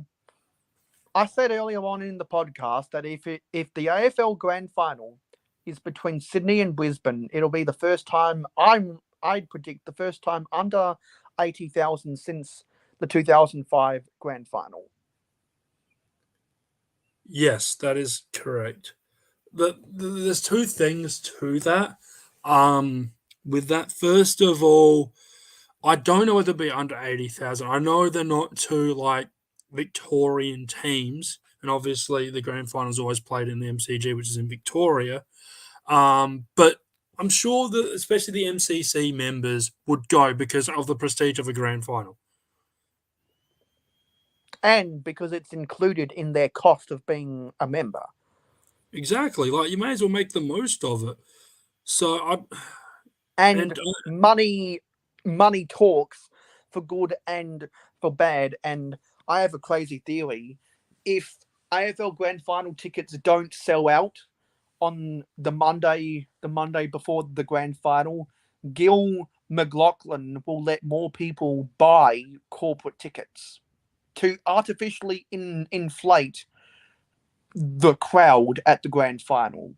I said earlier on in the podcast that if the AFL Grand Final is between Sydney and Brisbane, it'll be the first time I'd predict the first time under 80,000 since the 2005 Grand Final. Yes, that is correct. There's two things to that. With that, first of all, I don't know whether it'll be under 80,000. I know they're not two Victorian teams, and obviously the grand final is always played in the MCG, which is in Victoria. But I'm sure that especially the MCC members would go because of the prestige of a grand final. And because it's included in their cost of being a member. Exactly. You may as well make the most of it. So money talks for good and for bad. And I have a crazy theory. If AFL Grand Final tickets don't sell out on the Monday before the Grand Final, Gil McLaughlin will let more people buy corporate tickets to artificially inflate the crowd at the grand final.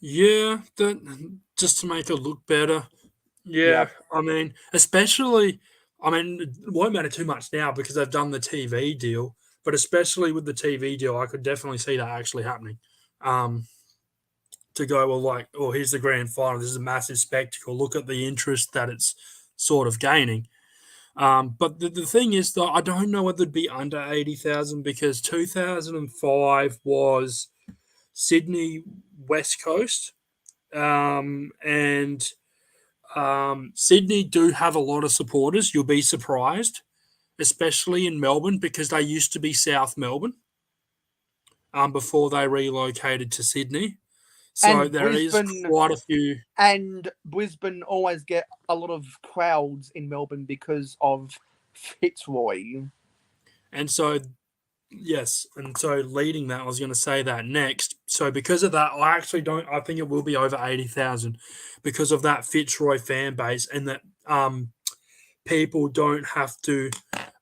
Yeah, that just to make it look better. Yeah. Yeah, I mean, especially, I mean, it won't matter too much now because they've done the TV deal, but especially with the TV deal, I could definitely see that actually happening. Um, to go, well, like, oh, here's the grand final. This is a massive spectacle. Look at the interest that it's sort of gaining. But the thing is, though, I don't know whether it'd be under 80,000 because 2005 was Sydney West Coast. And Sydney do have a lot of supporters. You'll be surprised, especially in Melbourne because they used to be South Melbourne before they relocated to Sydney. So And there is Brisbane quite a few. and Brisbane always get a lot of crowds in Melbourne because of Fitzroy. And so, yes. And so leading that, I was going to say that next. So because of that, I actually don't, I think it will be over 80,000 because of that Fitzroy fan base and that people don't have to.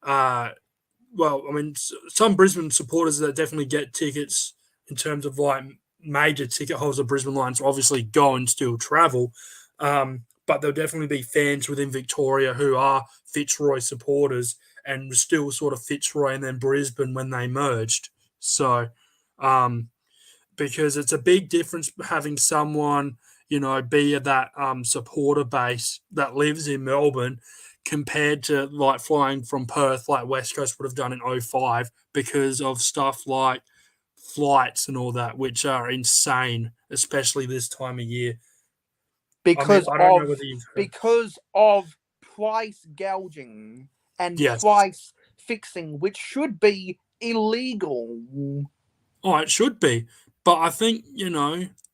Well, I mean, some Brisbane supporters that definitely get tickets in terms of like major ticket holders of Brisbane Lions obviously go and still travel. But there'll definitely be fans within Victoria who are Fitzroy supporters and still sort of Fitzroy and then Brisbane when they merged. So, because it's a big difference having someone, be that supporter base that lives in Melbourne compared to like flying from Perth like West Coast would have done in '05 because of stuff like flights and all that, which are insane, especially this time of year. I mean, because I don't know of whether you've heard. because of price gouging and Yes. price fixing, which should be illegal. Oh, it should be. But I think,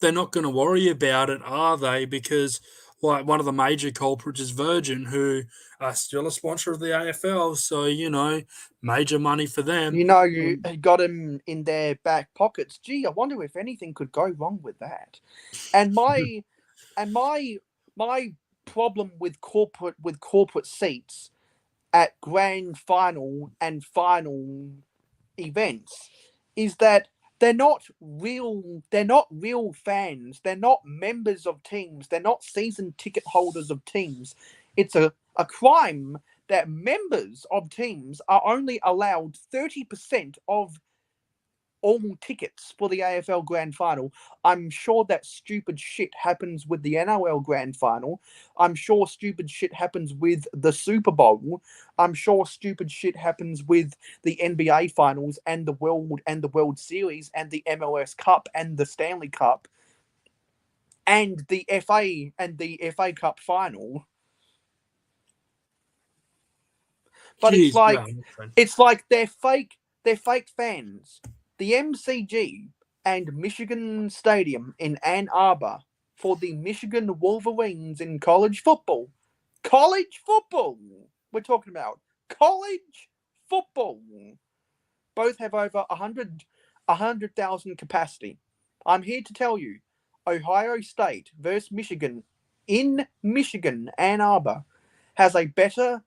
they're not going to worry about it, are they? Because, like, one of the major culprits is Virgin, who are still a sponsor of the AFL. So, major money for them. You got them in their back pockets. Gee, I wonder if anything could go wrong with that. And my problem with corporate seats at grand final and final events is that they're not real fans, they're not members of teams, they're not season ticket holders of teams. It's a crime that members of teams are only allowed 30% of all tickets for the AFL Grand Final. I'm sure that stupid shit happens with the NRL Grand Final. I'm sure stupid shit happens with the Super Bowl. I'm sure stupid shit happens with the NBA Finals and the World Series and the MLS Cup and the Stanley Cup and the FA Cup Final. But Jeez, yeah. it's like they're fake fans. The MCG and Michigan Stadium in Ann Arbor for the Michigan Wolverines in college football. College football! We're talking about college football. Both have over 100,000 capacity. I'm here to tell you, Ohio State versus Michigan in Michigan, Ann Arbor, has a better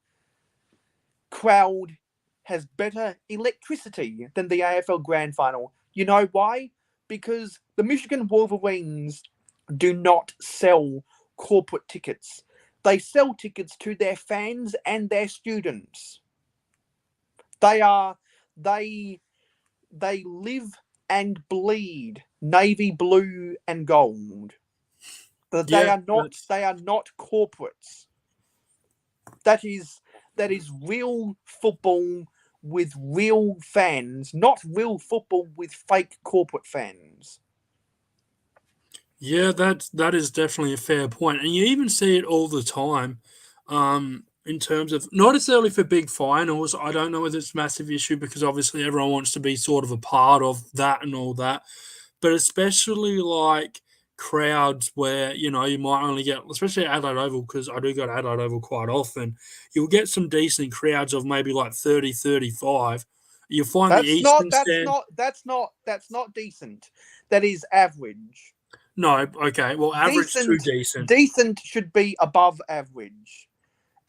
crowd, has better electricity than the AFL Grand Final. You know why? Because the Michigan Wolverines do not sell corporate tickets. They sell tickets to their fans and their students. They live and bleed navy blue and gold. But they Yeah, are not corporates. That is real football with real fans, not real football with fake corporate fans. yeah, that is definitely a fair point, and you even see it all the time. In terms of not necessarily for big finals, I don't know whether it's a massive issue because obviously everyone wants to be sort of a part of that and all that, but especially like crowds where you might only get, especially at Adelaide Oval, because I do go to Adelaide Oval quite often. You'll get some decent crowds of maybe like 30, 35. You'll find the That's not Eastern Stand. that's not decent. That is average. No, okay. Well, average to decent. Decent should be above average.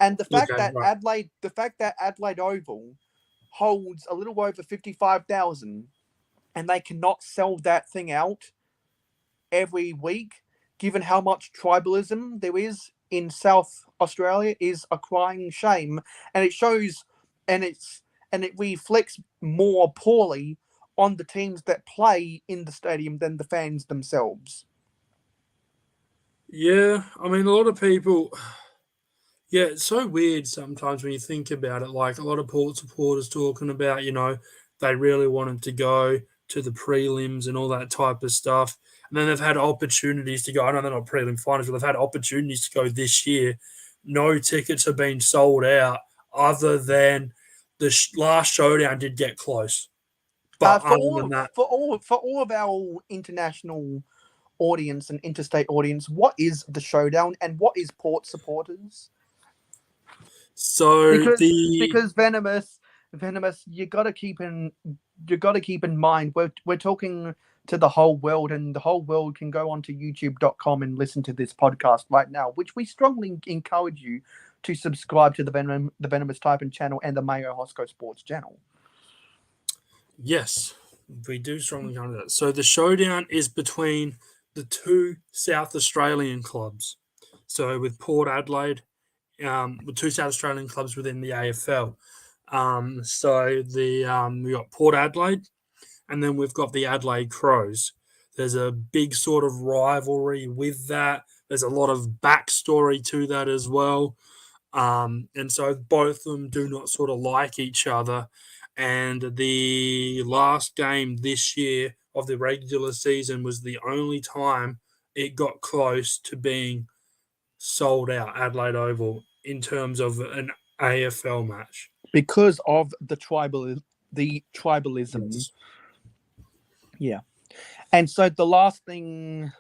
And Okay, right. The fact that Adelaide Oval holds a little over 55,000 and they cannot sell that thing out every week, given how much tribalism there is in South Australia, is a crying shame. And it shows, and it reflects more poorly on the teams that play in the stadium than the fans themselves. Yeah, I mean, a lot of people. Yeah, it's so weird sometimes when you think about it. Like a lot of Port supporters talking about, they really wanted to go to the prelims and all that type of stuff. And then they've had opportunities to go. I know they're not prelim finals, but they've had opportunities to go this year. No tickets have been sold out other than the last showdown did get close. But For other than all that, for all of our international audience and interstate audience, what is the showdown and what is Port supporters? so Because the because venomous, you got to keep in mind we're talking to the whole world, and the whole world can go onto youtube.com and listen to this podcast right now, which we strongly encourage you to subscribe to the Venomous Typing channel and the Mayo Hosco Sports channel. Yes, we do strongly counter that. So the showdown is between the two South Australian clubs. So with Port Adelaide, with two South Australian clubs within the AFL. So we got Port Adelaide, and then we've got the Adelaide Crows. There's a big sort of rivalry with that. There's a lot of backstory to that as well. And so both of them do not sort of like each other. And the last game this year of the regular season was the only time it got close to being sold out, Adelaide Oval, in terms of an AFL match. Because of the tribalism. Yes. Yeah. And so the last thing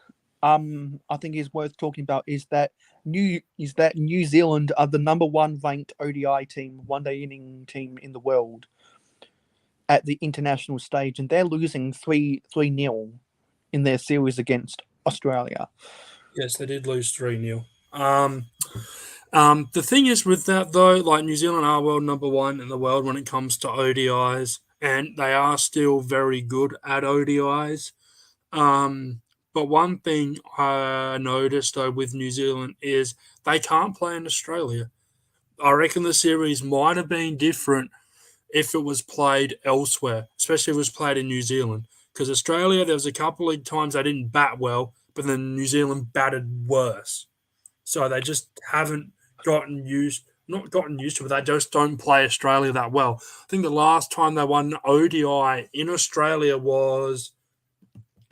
I think is worth talking about is that New Zealand are the number one ranked ODI team, one day inning team in the world at the international stage, and they're losing 3-0 in their series against Australia. Yes, they did lose 3-0. The thing is with that, though, like New Zealand are world number one in the world when it comes to ODIs, and they are still very good at ODIs. But one thing I noticed, though, with New Zealand is they can't play in Australia. I reckon the series might have been different if it was played elsewhere, especially if it was played in New Zealand. Because Australia, there was a couple of times they didn't bat well, but then New Zealand batted worse. So they just haven't not gotten used to it. They just don't play Australia that well. I think the last time they won an ODI in Australia was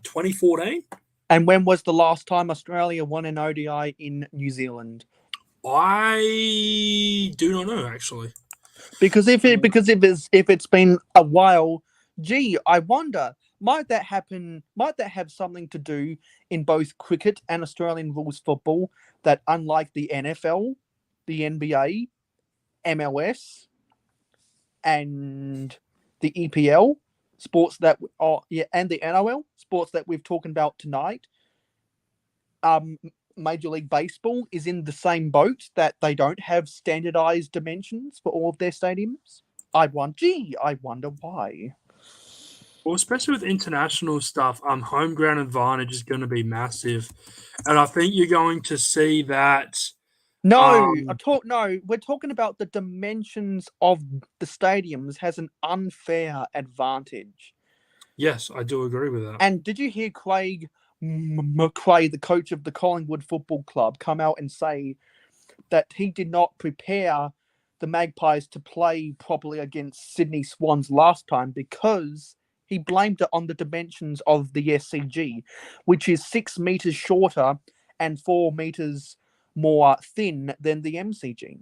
2014. And when was the last time Australia won an ODI in New Zealand? I do not know, actually. Because if it's been a while, gee, I wonder, might that happen? Might that have something to do in both cricket and Australian rules football, that unlike the NFL, the NBA, MLS, and the EPL sports that are and the NRL sports that we've talked about tonight, Major League Baseball is in the same boat, that they don't have standardized dimensions for all of their stadiums. I wonder why. Well, especially with international stuff, home ground advantage is going to be massive, and I think you're going to see that. No, we're talking about the dimensions of the stadiums has an unfair advantage. Yes, I do agree with that. And did you hear Craig McRae, the coach of the Collingwood Football Club, come out and say that he did not prepare the Magpies to play properly against Sydney Swans last time because he blamed it on the dimensions of the SCG, which is 6 meters shorter and 4 meters more thin than the MCG.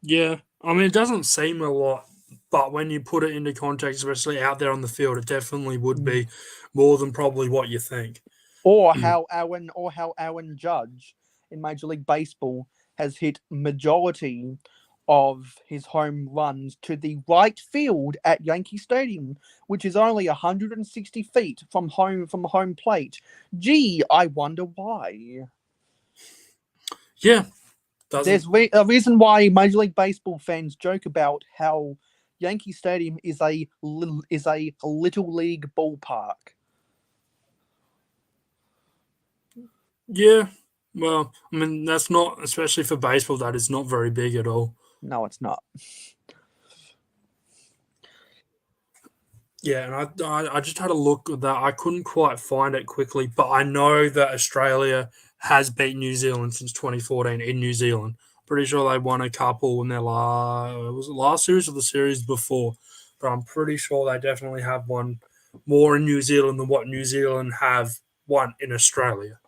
Yeah, I mean, it doesn't seem a lot, but when you put it into context, especially out there on the field, it definitely would be more than probably what you think. Or how Aaron Judge in Major League Baseball has hit majority of his home runs to the right field at Yankee Stadium, which is only 160 feet from home plate. Gee, I wonder why. Yeah, There's doesn't. a reason why Major League Baseball fans joke about how Yankee Stadium is a little league ballpark. Yeah, well, I mean that's not, especially for baseball, that is not very big at all. No, it's not. Yeah, and I just had a look at that. I couldn't quite find it quickly, but I know that Australia has beat New Zealand since 2014 in New Zealand. Pretty sure they won a couple in their last series or the series before, but I'm pretty sure they definitely have won more in New Zealand than what New Zealand have won in Australia.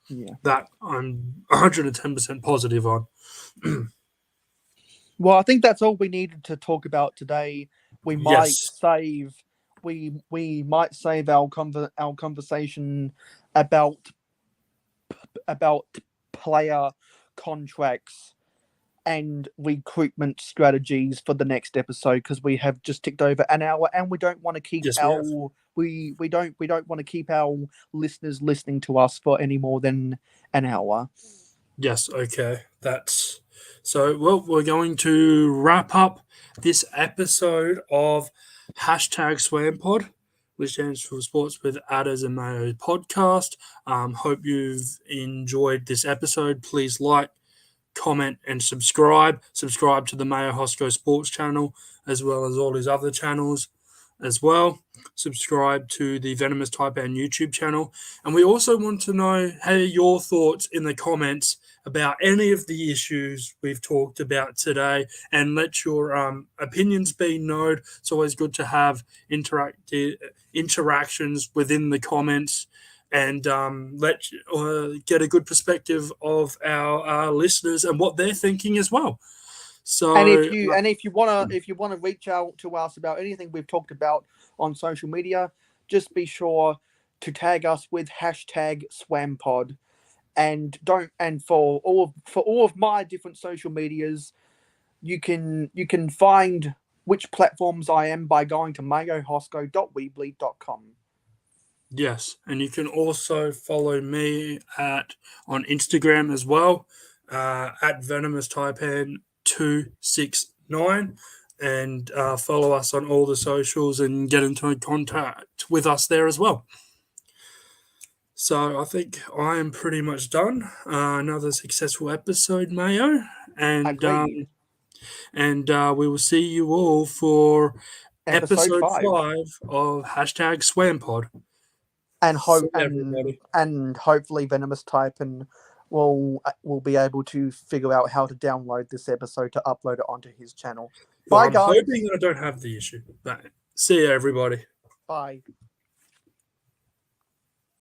Yeah. That I'm 110% positive on. Well, I think that's all we needed to talk about today. We might Yes. save we might save our conversation about player contracts and recruitment strategies for the next episode, because we have just ticked over an hour and we don't want to keep Yes, we have. we don't want to keep our listeners listening to us for any more than an hour. Yes, okay. That's so. Well, we're going to wrap up this episode of #SwamPod, which stands for Sports with Adders and Mayo podcast. Hope you've enjoyed this episode. Please like, comment, and subscribe. Subscribe to the Mayo Hosco Sports channel as well as all his other channels as well. Subscribe to the Venomous Taipan YouTube channel. And we also want to know your thoughts in the comments about any of the issues we've talked about today, and let your opinions be known. It's always good to have interactions within the comments, and get a good perspective of our listeners and what they're thinking as well. So, And if you wanna reach out to us about anything we've talked about on social media, just be sure to tag us with #SwamPod. And for all of my different social medias, you can find which platforms I am by going to mayohosco.weebly.com. yes, and you can also follow me on Instagram as well, at Venomous Taipan 269, and follow us on all the socials and get into contact with us there as well. So I think I am pretty much done. Another successful episode, Mayo, and Agreed. we will see you all for Episode episode 5. 5 of #SwamPod. And See everybody. hopefully Venomous Type will be able to figure out how to download this episode to upload it onto his channel. Well, Bye, I'm guys. hoping I don't have the issue. But see you, everybody. Bye.